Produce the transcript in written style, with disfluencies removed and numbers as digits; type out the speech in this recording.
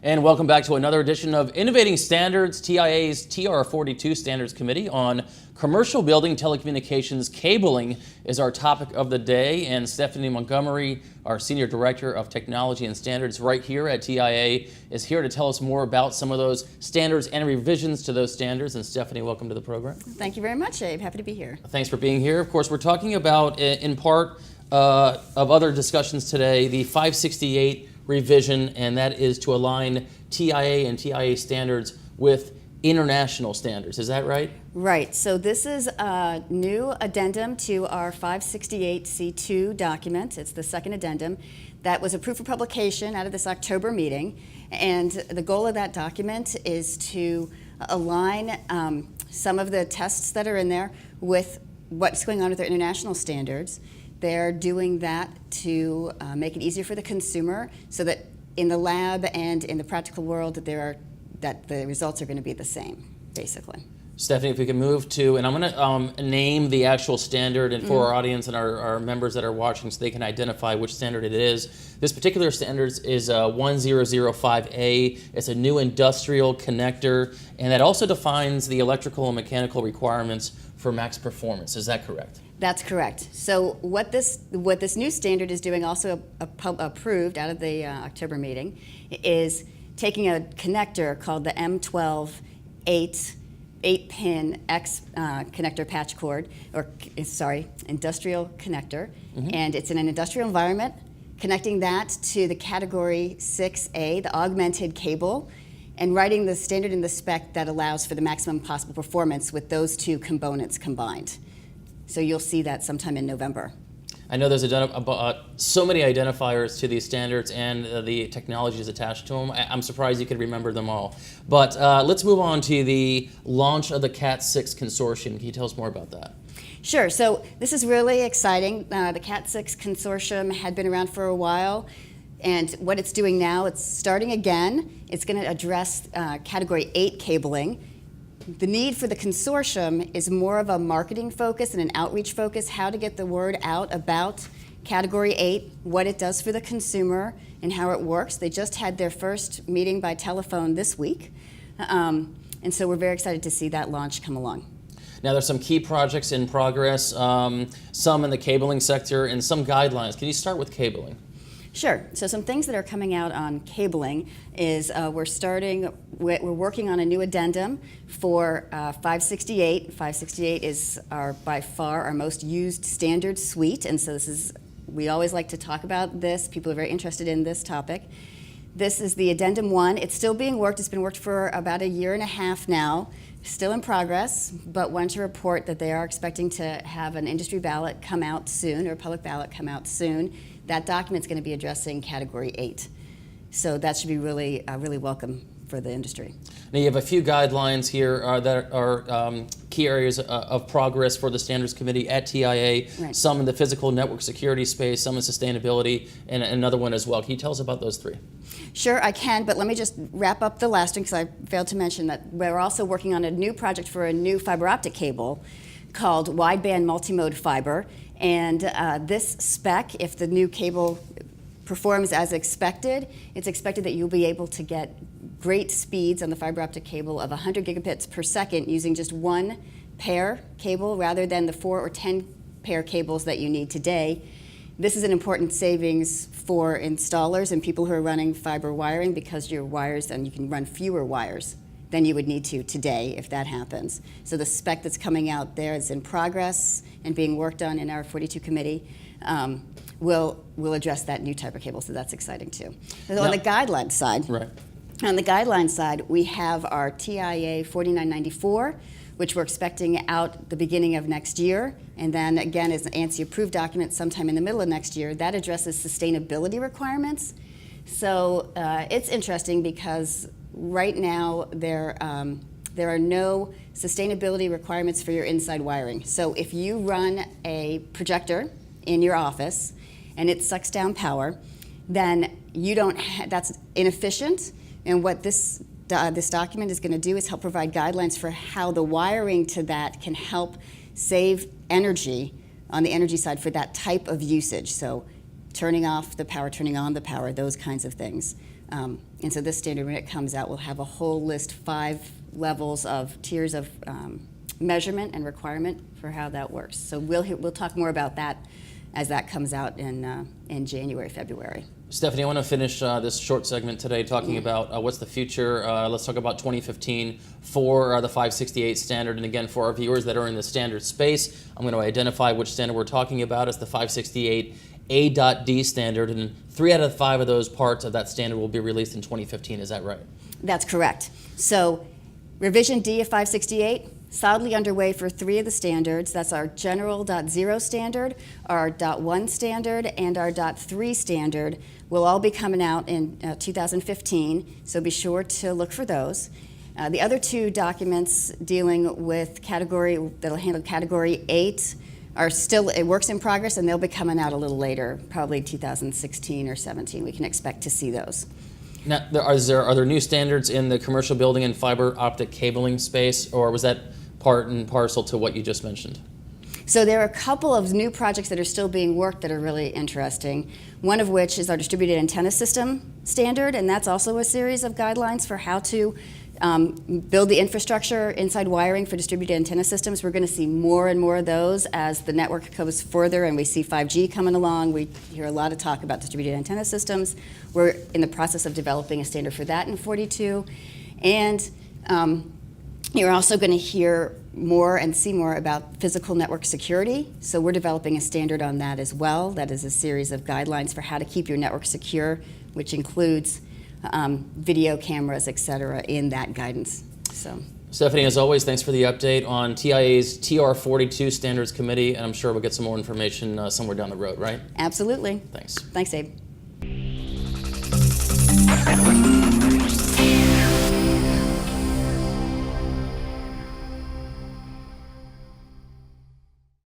And welcome back to another edition of Innovating Standards, TIA's TR42 Standards Committee on Commercial Building Telecommunications Cabling is our topic of the day. And Stephanie Montgomery, our Senior Director of Technology and Standards right here at TIA, is here to tell us more about some of those standards and revisions to those standards. And Stephanie, welcome to the program. Thank you very much, Abe. Happy to be here. Thanks for being here. Of course, we're talking about, in part of other discussions today, the 568 revision, and that is to align TIA and TIA standards with international standards. Is that right? Right. So this is a new addendum to our 568C2 document. It's the second addendum that was approved for publication out of this October meeting. And the goal of that document is to align some of the tests that are in there with what's going on with our international standards. They're doing that to make it easier for the consumer so that in the lab and in the practical world that the results are going to be the same, basically. Stephanie, if we can move to, and I'm going to name the actual standard and for our audience and our members that are watching so they can identify which standard it is. This particular standard is 1005A. It's a new industrial connector, and that also defines the electrical and mechanical requirements for max performance. Is that correct? That's correct. So what this new standard is doing, also approved out of the October meeting, is taking a connector called the M12 8-pin X connector patch cord, industrial connector, and it's in an industrial environment, connecting that to the category 6A, the augmented cable, and writing the standard in the spec that allows for the maximum possible performance with those two components combined. So you'll see that sometime in November. I know there's so many identifiers to these standards and the technologies attached to them. I'm surprised you could remember them all. But let's move on to the launch of the Cat6 Consortium. Can you tell us more about that? Sure. So this is really exciting. The Cat6 Consortium had been around for a while. And what it's doing now, it's starting again. It's going to address Category 8 cabling. The need for the consortium is more of a marketing focus and an outreach focus, how to get the word out about Category 8, what it does for the consumer, and how it works. They just had their first meeting by telephone this week, and so we're very excited to see that launch come along. Now, there's some key projects in progress, some in the cabling sector, and some guidelines. Can you start with cabling? Sure. So some things that are coming out on cabling is we're working on a new addendum for 568. 568 is by far our most used standard suite, and so we always like to talk about this. People are very interested in this topic. This is the Addendum 1. It's still being worked. It's been worked for about a year and a half now. Still in progress, but want to report that they are expecting to have an industry ballot come out soon, or a public ballot come out soon. That document's going to be addressing Category 8. So that should be really welcome for the industry. Now you have a few guidelines here that are key areas of progress for the Standards Committee at TIA, right. Some in the physical network security space, some in sustainability, and another one as well. Can you tell us about those three? Sure, I can, but let me just wrap up the last one because I failed to mention that we're also working on a new project for a new fiber optic cable called wideband multimode fiber. And this spec, if the new cable performs as expected, it's expected that you'll be able to get great speeds on the fiber optic cable of 100 gigabits per second using just one pair cable rather than the 4 or 10 pair cables that you need today. This is an important savings for installers and people who are running fiber wiring because your wires, and you can run fewer wires than you would need to today if that happens. So the spec that's coming out there is in progress and being worked on in our 42 committee. Will address that new type of cable, so that's exciting too. So on the guideline side, right. On the guideline side, we have our TIA 4994, which we're expecting out the beginning of next year, and then again as an ANSI approved document sometime in the middle of next year. That addresses sustainability requirements. So it's interesting because right now there are no sustainability requirements for your inside wiring. So if you run a projector in your office and it sucks down power, then you don't. That's inefficient. And what this document is going to do is help provide guidelines for how the wiring to that can help save energy on the energy side for that type of usage. So turning off the power, turning on the power, those kinds of things. And so this standard, when it comes out, will have a whole list, 5 levels of tiers of measurement and requirement for how that works. So we'll talk more about that as that comes out in January, February. Stephanie, I want to finish this short segment today talking about what's the future. Let's talk about 2015 for the 568 standard. And again, for our viewers that are in the standard space, I'm going to identify which standard we're talking about. It's the 568 A.D standard, and 3 out of 5 of those parts of that standard will be released in 2015. Is that right? That's correct. So revision D of 568, solidly underway for 3 of the standards. That's our general .0 standard, our .1 standard, and our .3 standard will all be coming out in 2015, so be sure to look for those. The other 2 documents dealing with category, that'll handle category 8, are still a works in progress, and they'll be coming out a little later, probably 2016 or 17. We can expect to see those. Now, are there new standards in the commercial building and fiber optic cabling space, or was that part and parcel to what you just mentioned? So there are a couple of new projects that are still being worked that are really interesting, one of which is our distributed antenna system standard, and that's also a series of guidelines for how to build the infrastructure inside wiring for distributed antenna systems. We're going to see more and more of those as the network goes further and we see 5G coming along. We hear a lot of talk about distributed antenna systems. We're in the process of developing a standard for that in 42. And you're also going to hear more and see more about physical network security. So we're developing a standard on that as well. That is a series of guidelines for how to keep your network secure, which includes video cameras, et cetera, in that guidance. So, Stephanie, as always, thanks for the update on TIA's TR42 Standards Committee, and I'm sure we'll get some more information somewhere down the road, right? Absolutely. Thanks. Thanks, Abe.